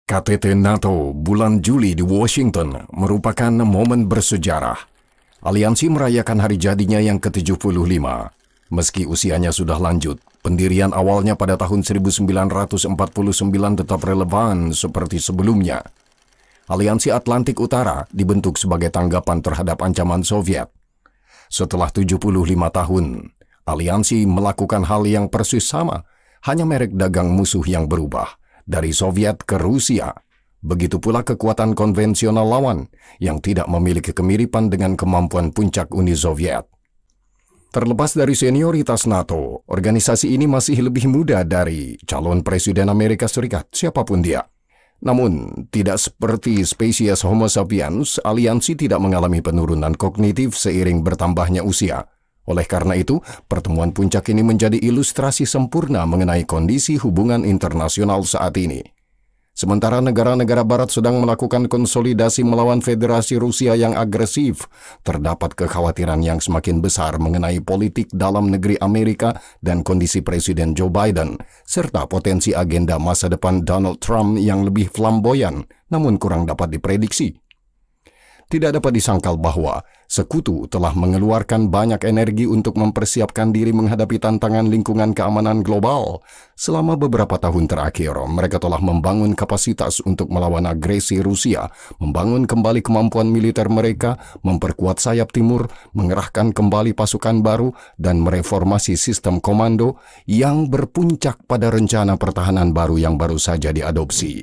KTT NATO bulan Juli di Washington merupakan momen bersejarah. Aliansi merayakan hari jadinya yang ke-75. Meski usianya sudah lanjut, pendirian awalnya pada tahun 1949 tetap relevan seperti sebelumnya. Aliansi Atlantik Utara dibentuk sebagai tanggapan terhadap ancaman Soviet. Setelah 75 tahun, aliansi melakukan hal yang persis sama, hanya merek dagang musuh yang berubah. Dari Soviet ke Rusia, begitu pula kekuatan konvensional lawan yang tidak memiliki kemiripan dengan kemampuan puncak Uni Soviet. Terlepas dari senioritas NATO, organisasi ini masih lebih muda dari calon Presiden Amerika Serikat, siapapun dia. Namun, tidak seperti spesies Homo sapiens, aliansi tidak mengalami penurunan kognitif seiring bertambahnya usia. Oleh karena itu, pertemuan puncak ini menjadi ilustrasi sempurna mengenai kondisi hubungan internasional saat ini. Sementara negara-negara barat sedang melakukan konsolidasi melawan Federasi Rusia yang agresif, terdapat kekhawatiran yang semakin besar mengenai politik dalam negeri Amerika dan kondisi Presiden Joe Biden, serta potensi agenda masa depan Donald Trump yang lebih flamboyan, namun kurang dapat diprediksi. Tidak dapat disangkal bahwa sekutu telah mengeluarkan banyak energi untuk mempersiapkan diri menghadapi tantangan lingkungan keamanan global. Selama beberapa tahun terakhir, mereka telah membangun kapasitas untuk melawan agresi Rusia, membangun kembali kemampuan militer mereka, memperkuat sayap timur, mengerahkan kembali pasukan baru, dan mereformasi sistem komando yang berpuncak pada rencana pertahanan baru yang baru saja diadopsi.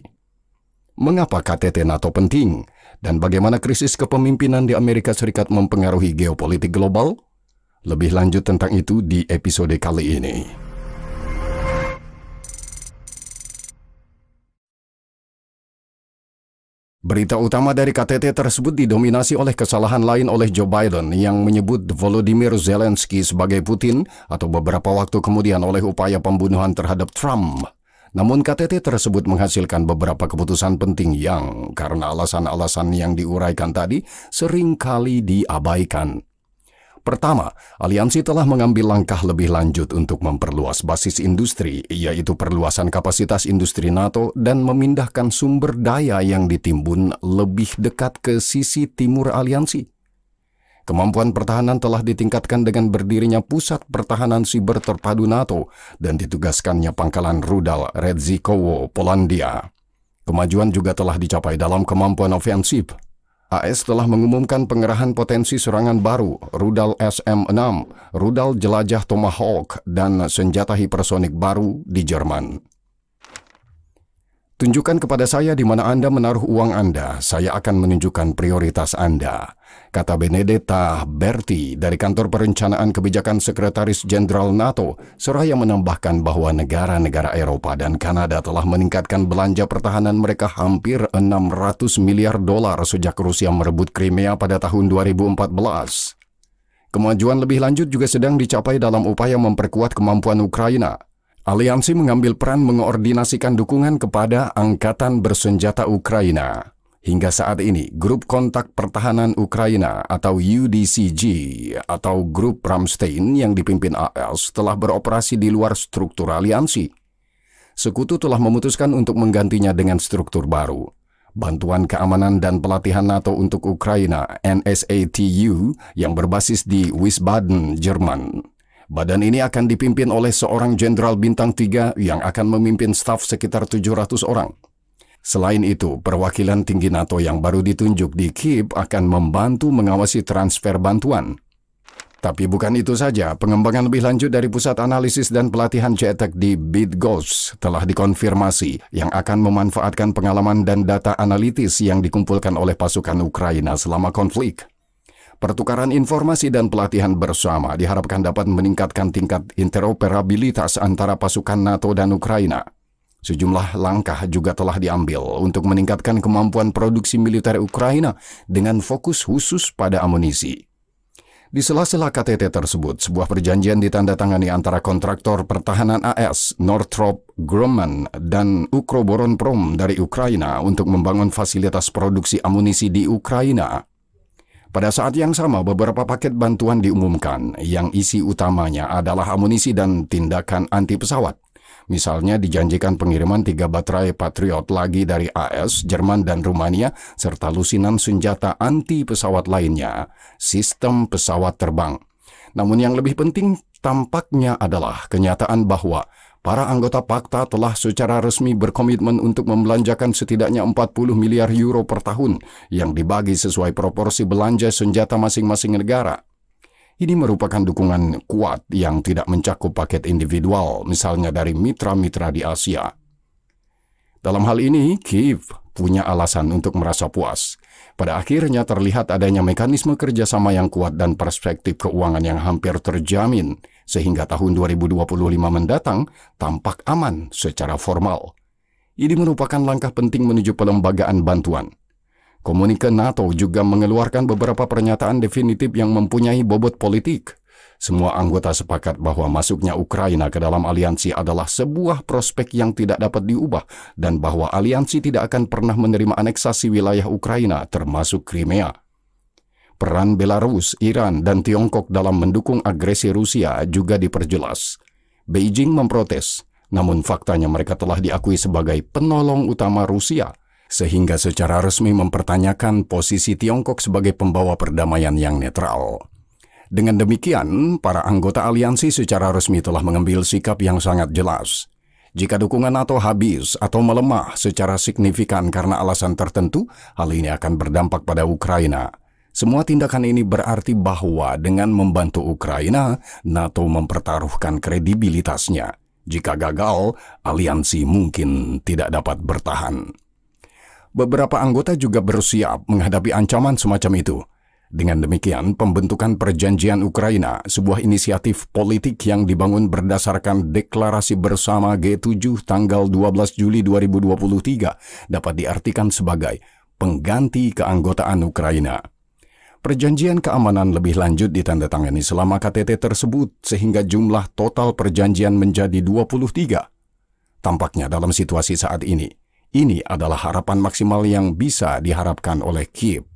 Mengapa KTT NATO penting? Dan bagaimana krisis kepemimpinan di Amerika Serikat mempengaruhi geopolitik global? Lebih lanjut tentang itu di episode kali ini. Berita utama dari KTT tersebut didominasi oleh kesalahan lain oleh Joe Biden yang menyebut Volodymyr Zelensky sebagai Putin atau beberapa waktu kemudian oleh upaya pembunuhan terhadap Trump. Namun KTT tersebut menghasilkan beberapa keputusan penting yang, karena alasan-alasan yang diuraikan tadi, seringkali diabaikan. Pertama, aliansi telah mengambil langkah lebih lanjut untuk memperluas basis industri, yaitu perluasan kapasitas industri NATO dan memindahkan sumber daya yang ditimbun lebih dekat ke sisi timur aliansi. Kemampuan pertahanan telah ditingkatkan dengan berdirinya Pusat Pertahanan Siber Terpadu NATO dan ditugaskannya pangkalan rudal Redzikowo, Polandia. Kemajuan juga telah dicapai dalam kemampuan ofensif. AS telah mengumumkan pengerahan potensi serangan baru, rudal SM-6, rudal jelajah Tomahawk, dan senjata hipersonik baru di Jerman. Tunjukkan kepada saya di mana Anda menaruh uang Anda, saya akan menunjukkan prioritas Anda, kata Benedetta Berti dari Kantor Perencanaan Kebijakan Sekretaris Jenderal NATO, seraya menambahkan bahwa negara-negara Eropa dan Kanada telah meningkatkan belanja pertahanan mereka hampir 600 miliar dolar sejak Rusia merebut Crimea pada tahun 2014. Kemajuan lebih lanjut juga sedang dicapai dalam upaya memperkuat kemampuan Ukraina. Aliansi mengambil peran mengoordinasikan dukungan kepada Angkatan Bersenjata Ukraina. Hingga saat ini, Grup Kontak Pertahanan Ukraina atau UDCG atau Grup Ramstein yang dipimpin AS telah beroperasi di luar struktur aliansi. Sekutu telah memutuskan untuk menggantinya dengan struktur baru. Bantuan Keamanan dan Pelatihan NATO untuk Ukraina (NSATU) yang berbasis di Wiesbaden, Jerman. Badan ini akan dipimpin oleh seorang jenderal bintang 3 yang akan memimpin staf sekitar 700 orang. Selain itu, perwakilan tinggi NATO yang baru ditunjuk di Kyiv akan membantu mengawasi transfer bantuan. Tapi bukan itu saja, pengembangan lebih lanjut dari Pusat Analisis dan Pelatihan JETEC di Bydgoszcz telah dikonfirmasi yang akan memanfaatkan pengalaman dan data analitis yang dikumpulkan oleh pasukan Ukraina selama konflik. Pertukaran informasi dan pelatihan bersama diharapkan dapat meningkatkan tingkat interoperabilitas antara pasukan NATO dan Ukraina. Sejumlah langkah juga telah diambil untuk meningkatkan kemampuan produksi militer Ukraina dengan fokus khusus pada amunisi. Di sela-sela KTT tersebut, sebuah perjanjian ditandatangani antara kontraktor pertahanan AS, Northrop Grumman, dan Ukroboronprom dari Ukraina untuk membangun fasilitas produksi amunisi di Ukraina. Pada saat yang sama, beberapa paket bantuan diumumkan yang isi utamanya adalah amunisi dan tindakan anti pesawat. Misalnya dijanjikan pengiriman 3 baterai Patriot lagi dari AS, Jerman, dan Rumania, serta lusinan senjata anti pesawat lainnya, sistem pesawat terbang. Namun yang lebih penting tampaknya adalah kenyataan bahwa para anggota Pakta telah secara resmi berkomitmen untuk membelanjakan setidaknya 40 miliar euro per tahun yang dibagi sesuai proporsi belanja senjata masing-masing negara. Ini merupakan dukungan kuat yang tidak mencakup paket individual, misalnya dari mitra-mitra di Asia. Dalam hal ini, Kiev punya alasan untuk merasa puas. Pada akhirnya terlihat adanya mekanisme kerjasama yang kuat dan perspektif keuangan yang hampir terjamin, sehingga tahun 2025 mendatang tampak aman secara formal. Ini merupakan langkah penting menuju pelembagaan bantuan. Komunike NATO juga mengeluarkan beberapa pernyataan definitif yang mempunyai bobot politik. Semua anggota sepakat bahwa masuknya Ukraina ke dalam aliansi adalah sebuah prospek yang tidak dapat diubah dan bahwa aliansi tidak akan pernah menerima aneksasi wilayah Ukraina termasuk Crimea. Peran Belarus, Iran, dan Tiongkok dalam mendukung agresi Rusia juga diperjelas. Beijing memprotes, namun faktanya mereka telah diakui sebagai penolong utama Rusia, sehingga secara resmi mempertanyakan posisi Tiongkok sebagai pembawa perdamaian yang netral. Dengan demikian, para anggota aliansi secara resmi telah mengambil sikap yang sangat jelas. Jika dukungan NATO habis atau melemah secara signifikan karena alasan tertentu, hal ini akan berdampak pada Ukraina. Semua tindakan ini berarti bahwa dengan membantu Ukraina, NATO mempertaruhkan kredibilitasnya. Jika gagal, aliansi mungkin tidak dapat bertahan. Beberapa anggota juga bersiap menghadapi ancaman semacam itu. Dengan demikian, pembentukan Perjanjian Ukraina, sebuah inisiatif politik yang dibangun berdasarkan deklarasi bersama G7 tanggal 12 Juli 2023, dapat diartikan sebagai pengganti keanggotaan Ukraina. Perjanjian keamanan lebih lanjut ditandatangani selama KTT tersebut, sehingga jumlah total perjanjian menjadi 23. Tampaknya dalam situasi saat ini adalah harapan maksimal yang bisa diharapkan oleh Kiev.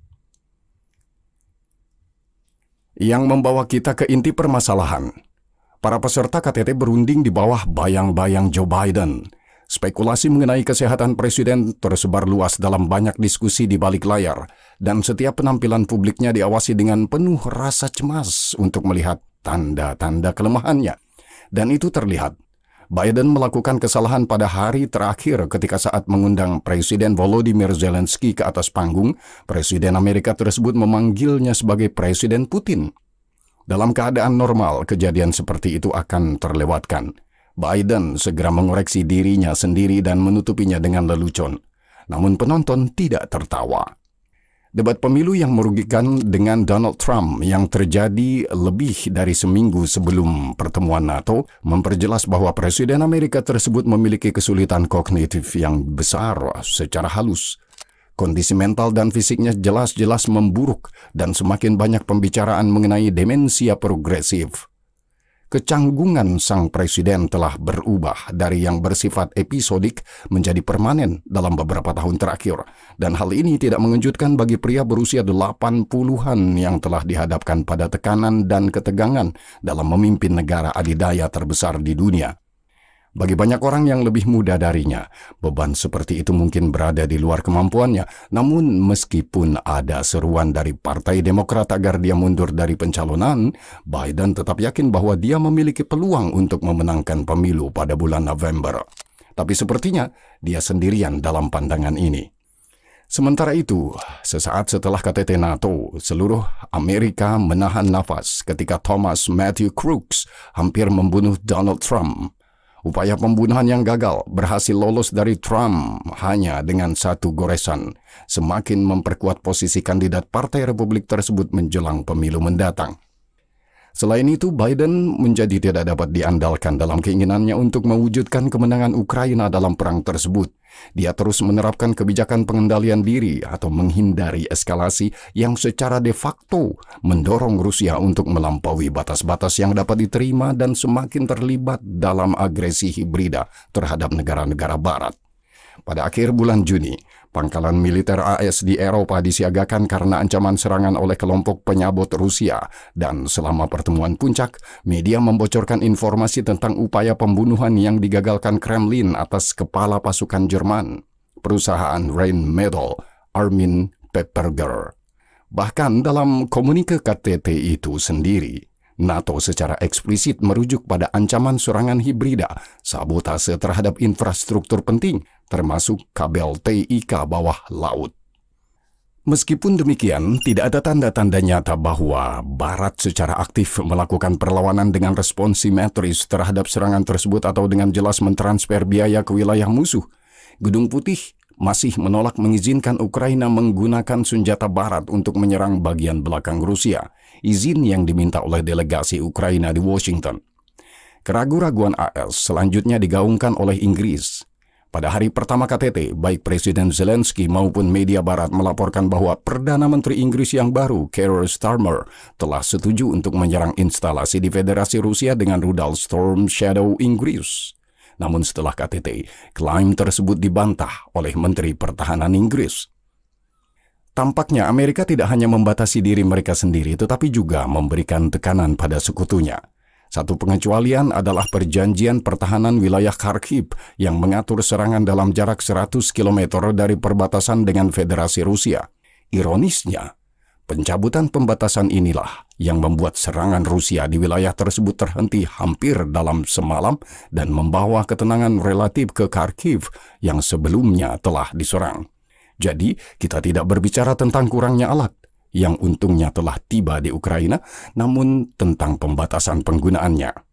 Yang membawa kita ke inti permasalahan. Para peserta KTT berunding di bawah bayang-bayang Joe Biden. Spekulasi mengenai kesehatan presiden tersebar luas dalam banyak diskusi di balik layar, dan setiap penampilan publiknya diawasi dengan penuh rasa cemas untuk melihat tanda-tanda kelemahannya. Dan itu terlihat. Biden melakukan kesalahan pada hari terakhir ketika saat mengundang Presiden Volodymyr Zelensky ke atas panggung. Presiden Amerika tersebut memanggilnya sebagai Presiden Putin. Dalam keadaan normal, kejadian seperti itu akan terlewatkan. Biden segera mengoreksi dirinya sendiri dan menutupinya dengan lelucon. Namun penonton tidak tertawa. Debat pemilu yang merugikan dengan Donald Trump yang terjadi lebih dari seminggu sebelum pertemuan NATO memperjelas bahwa Presiden Amerika tersebut memiliki kesulitan kognitif yang besar secara halus. Kondisi mental dan fisiknya jelas-jelas memburuk dan semakin banyak pembicaraan mengenai demensia progresif. Kecanggungan sang presiden telah berubah dari yang bersifat episodik menjadi permanen dalam beberapa tahun terakhir. Dan hal ini tidak mengejutkan bagi pria berusia 80-an yang telah dihadapkan pada tekanan dan ketegangan dalam memimpin negara adidaya terbesar di dunia. Bagi banyak orang yang lebih muda darinya, beban seperti itu mungkin berada di luar kemampuannya. Namun meskipun ada seruan dari Partai Demokrat agar dia mundur dari pencalonan, Biden tetap yakin bahwa dia memiliki peluang untuk memenangkan pemilu pada bulan November. Tapi sepertinya dia sendirian dalam pandangan ini. Sementara itu, sesaat setelah KTT NATO, seluruh Amerika menahan nafas ketika Thomas Matthew Crooks hampir membunuh Donald Trump. Upaya pembunuhan yang gagal berhasil lolos dari Trump hanya dengan satu goresan, semakin memperkuat posisi kandidat Partai Republik tersebut menjelang pemilu mendatang. Selain itu, Biden menjadi tidak dapat diandalkan dalam keinginannya untuk mewujudkan kemenangan Ukraina dalam perang tersebut. Dia terus menerapkan kebijakan pengendalian diri atau menghindari eskalasi yang secara de facto mendorong Rusia untuk melampaui batas-batas yang dapat diterima dan semakin terlibat dalam agresi hibrida terhadap negara-negara Barat. Pada akhir bulan Juni, pangkalan militer AS di Eropa disiagakan karena ancaman serangan oleh kelompok penyabot Rusia, dan selama pertemuan puncak, media membocorkan informasi tentang upaya pembunuhan yang digagalkan Kremlin atas kepala pasukan Jerman, perusahaan Rheinmetall, Armin Pepperger. Bahkan dalam komunike KTT itu sendiri, NATO secara eksplisit merujuk pada ancaman serangan hibrida, sabotase terhadap infrastruktur penting, termasuk kabel TIK bawah laut. Meskipun demikian, tidak ada tanda-tanda nyata bahwa Barat secara aktif melakukan perlawanan dengan respons simetris terhadap serangan tersebut atau dengan jelas mentransfer biaya ke wilayah musuh. Gedung Putih masih menolak mengizinkan Ukraina menggunakan senjata Barat untuk menyerang bagian belakang Rusia, izin yang diminta oleh delegasi Ukraina di Washington. Keraguan-raguan AS selanjutnya digaungkan oleh Inggris. Pada hari pertama KTT, baik Presiden Zelensky maupun media Barat melaporkan bahwa Perdana Menteri Inggris yang baru, Keir Starmer, telah setuju untuk menyerang instalasi di Federasi Rusia dengan rudal Storm Shadow Inggris. Namun setelah KTT, klaim tersebut dibantah oleh Menteri Pertahanan Inggris. Tampaknya Amerika tidak hanya membatasi diri mereka sendiri, tetapi juga memberikan tekanan pada sekutunya. Satu pengecualian adalah perjanjian pertahanan wilayah Kharkiv yang mengatur serangan dalam jarak 100 km dari perbatasan dengan Federasi Rusia. Ironisnya, pencabutan pembatasan inilah yang membuat serangan Rusia di wilayah tersebut terhenti hampir dalam semalam dan membawa ketenangan relatif ke Kharkiv yang sebelumnya telah diserang. Jadi, kita tidak berbicara tentang kurangnya alat, yang untungnya telah tiba di Ukraina, namun tentang pembatasan penggunaannya.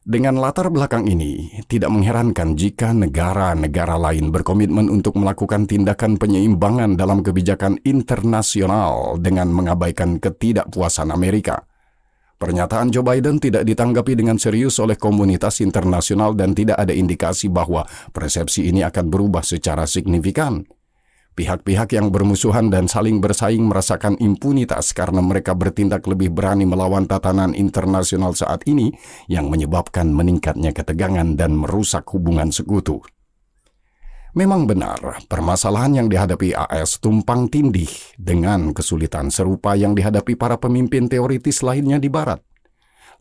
Dengan latar belakang ini, tidak mengherankan jika negara-negara lain berkomitmen untuk melakukan tindakan penyeimbangan dalam kebijakan internasional dengan mengabaikan ketidakpuasan Amerika. Pernyataan Joe Biden tidak ditanggapi dengan serius oleh komunitas internasional dan tidak ada indikasi bahwa persepsi ini akan berubah secara signifikan. Pihak-pihak yang bermusuhan dan saling bersaing merasakan impunitas karena mereka bertindak lebih berani melawan tatanan internasional saat ini yang menyebabkan meningkatnya ketegangan dan merusak hubungan sekutu. Memang benar, permasalahan yang dihadapi AS tumpang tindih dengan kesulitan serupa yang dihadapi para pemimpin teoritis lainnya di Barat.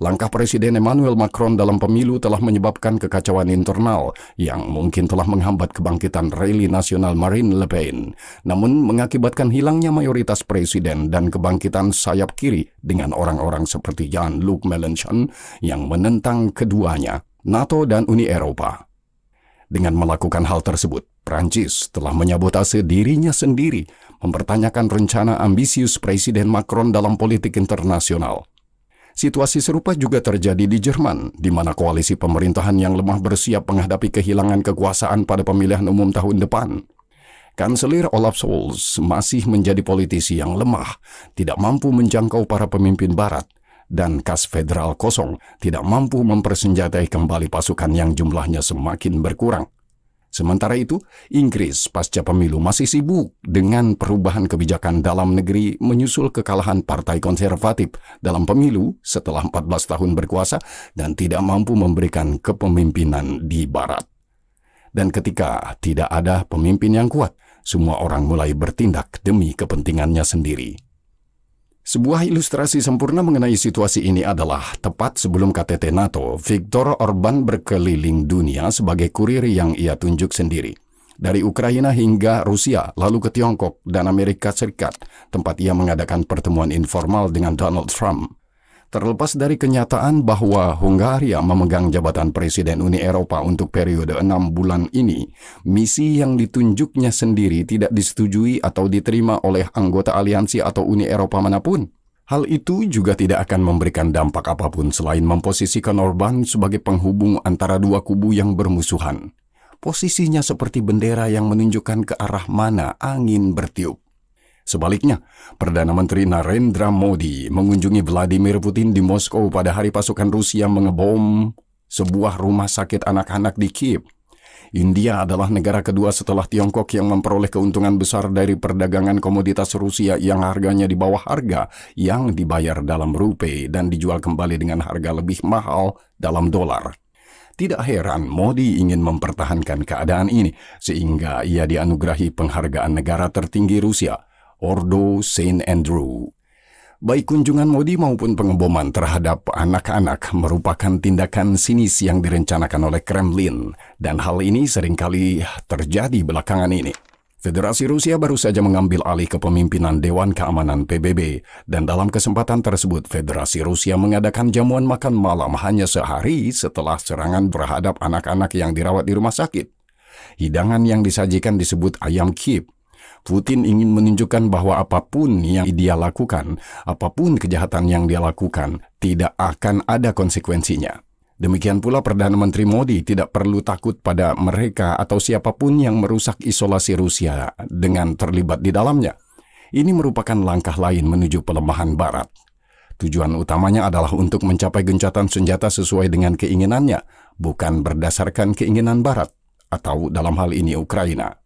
Langkah Presiden Emmanuel Macron dalam pemilu telah menyebabkan kekacauan internal yang mungkin telah menghambat kebangkitan Rally Nasional Marine Le Pen, namun mengakibatkan hilangnya mayoritas presiden dan kebangkitan sayap kiri dengan orang-orang seperti Jean-Luc Mélenchon yang menentang keduanya, NATO dan Uni Eropa. Dengan melakukan hal tersebut, Prancis telah menyabotase dirinya sendiri, mempertanyakan rencana ambisius Presiden Macron dalam politik internasional. Situasi serupa juga terjadi di Jerman, di mana koalisi pemerintahan yang lemah bersiap menghadapi kehilangan kekuasaan pada pemilihan umum tahun depan. Kanselir Olaf Scholz masih menjadi politisi yang lemah, tidak mampu menjangkau para pemimpin Barat, dan kas federal kosong tidak mampu mempersenjatai kembali pasukan yang jumlahnya semakin berkurang. Sementara itu, Inggris pasca pemilu masih sibuk dengan perubahan kebijakan dalam negeri menyusul kekalahan Partai Konservatif dalam pemilu setelah 14 tahun berkuasa dan tidak mampu memberikan kepemimpinan di Barat. Dan ketika tidak ada pemimpin yang kuat, semua orang mulai bertindak demi kepentingannya sendiri. Sebuah ilustrasi sempurna mengenai situasi ini adalah tepat sebelum KTT NATO, Viktor Orban berkeliling dunia sebagai kurir yang ia tunjuk sendiri. Dari Ukraina hingga Rusia, lalu ke Tiongkok dan Amerika Serikat, tempat ia mengadakan pertemuan informal dengan Donald Trump. Terlepas dari kenyataan bahwa Hungaria memegang jabatan Presiden Uni Eropa untuk periode 6 bulan ini, misi yang ditunjuknya sendiri tidak disetujui atau diterima oleh anggota aliansi atau Uni Eropa manapun. Hal itu juga tidak akan memberikan dampak apapun selain memposisikan Orban sebagai penghubung antara dua kubu yang bermusuhan. Posisinya seperti bendera yang menunjukkan ke arah mana angin bertiup. Sebaliknya, Perdana Menteri Narendra Modi mengunjungi Vladimir Putin di Moskow pada hari pasukan Rusia mengebom sebuah rumah sakit anak-anak di Kiev. India adalah negara kedua setelah Tiongkok yang memperoleh keuntungan besar dari perdagangan komoditas Rusia yang harganya di bawah harga yang dibayar dalam rupiah dan dijual kembali dengan harga lebih mahal dalam dolar. Tidak heran Modi ingin mempertahankan keadaan ini, sehingga ia dianugerahi penghargaan negara tertinggi Rusia, Ordo Saint Andrew. Baik kunjungan Modi maupun pengeboman terhadap anak-anak merupakan tindakan sinis yang direncanakan oleh Kremlin, dan hal ini seringkali terjadi belakangan ini. Federasi Rusia baru saja mengambil alih kepemimpinan Dewan Keamanan PBB, dan dalam kesempatan tersebut Federasi Rusia mengadakan jamuan makan malam hanya sehari setelah serangan terhadap anak-anak yang dirawat di rumah sakit. Hidangan yang disajikan disebut ayam kip. Putin ingin menunjukkan bahwa apapun yang dia lakukan, apapun kejahatan yang dia lakukan, tidak akan ada konsekuensinya. Demikian pula Perdana Menteri Modi tidak perlu takut pada mereka atau siapapun yang merusak isolasi Rusia dengan terlibat di dalamnya. Ini merupakan langkah lain menuju pelemahan Barat. Tujuan utamanya adalah untuk mencapai gencatan senjata sesuai dengan keinginannya, bukan berdasarkan keinginan Barat, atau dalam hal ini Ukraina.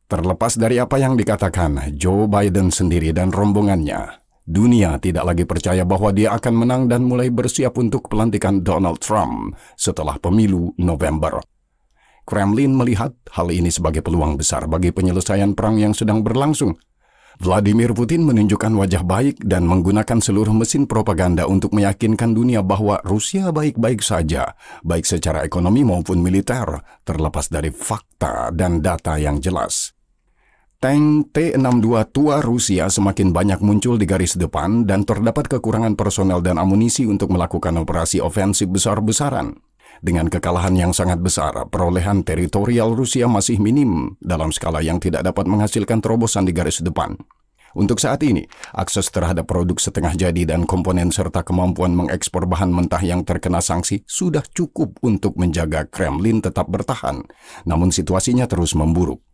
Terlepas dari apa yang dikatakan Joe Biden sendiri dan rombongannya, dunia tidak lagi percaya bahwa dia akan menang dan mulai bersiap untuk pelantikan Donald Trump setelah pemilu November. Kremlin melihat hal ini sebagai peluang besar bagi penyelesaian perang yang sedang berlangsung. Vladimir Putin menunjukkan wajah baik dan menggunakan seluruh mesin propaganda untuk meyakinkan dunia bahwa Rusia baik-baik saja, baik secara ekonomi maupun militer, terlepas dari fakta dan data yang jelas. Tank T-62 tua Rusia semakin banyak muncul di garis depan dan terdapat kekurangan personel dan amunisi untuk melakukan operasi ofensif besar-besaran. Dengan kekalahan yang sangat besar, perolehan teritorial Rusia masih minim dalam skala yang tidak dapat menghasilkan terobosan di garis depan. Untuk saat ini, akses terhadap produk setengah jadi dan komponen serta kemampuan mengekspor bahan mentah yang terkena sanksi sudah cukup untuk menjaga Kremlin tetap bertahan, namun situasinya terus memburuk.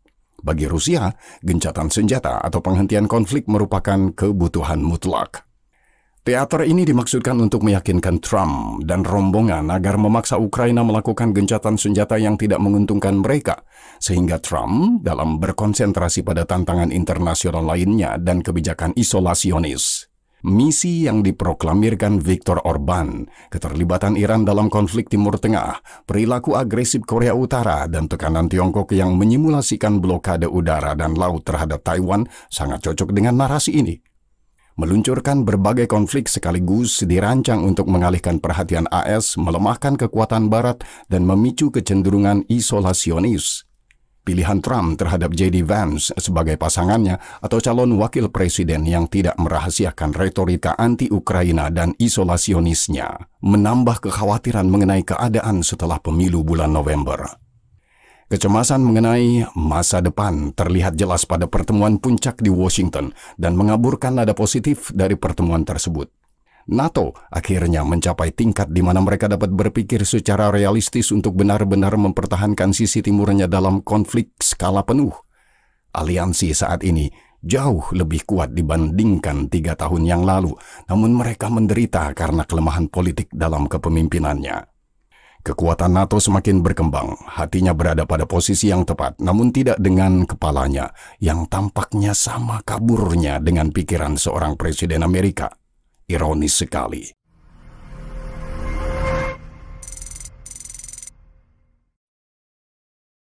Bagi Rusia, gencatan senjata atau penghentian konflik merupakan kebutuhan mutlak. Teater ini dimaksudkan untuk meyakinkan Trump dan rombongan agar memaksa Ukraina melakukan gencatan senjata yang tidak menguntungkan mereka, sehingga Trump dalam berkonsentrasi pada tantangan internasional lainnya dan kebijakan isolasionis. Misi yang diproklamirkan Viktor Orban, keterlibatan Iran dalam konflik Timur Tengah, perilaku agresif Korea Utara, dan tekanan Tiongkok yang menyimulasikan blokade udara dan laut terhadap Taiwan sangat cocok dengan narasi ini. Meluncurkan berbagai konflik sekaligus dirancang untuk mengalihkan perhatian AS, melemahkan kekuatan Barat, dan memicu kecenderungan isolasionis. Pilihan Trump terhadap J.D. Vance sebagai pasangannya atau calon wakil presiden yang tidak merahasiakan retorika anti-Ukraina dan isolasionisnya menambah kekhawatiran mengenai keadaan setelah pemilu bulan November. Kecemasan mengenai masa depan terlihat jelas pada pertemuan puncak di Washington dan mengaburkan nada positif dari pertemuan tersebut. NATO akhirnya mencapai tingkat di mana mereka dapat berpikir secara realistis untuk benar-benar mempertahankan sisi timurnya dalam konflik skala penuh. Aliansi saat ini jauh lebih kuat dibandingkan 3 tahun yang lalu, namun mereka menderita karena kelemahan politik dalam kepemimpinannya. Kekuatan NATO semakin berkembang, hatinya berada pada posisi yang tepat, namun tidak dengan kepalanya, yang tampaknya sama kaburnya dengan pikiran seorang presiden Amerika. Ironis sekali.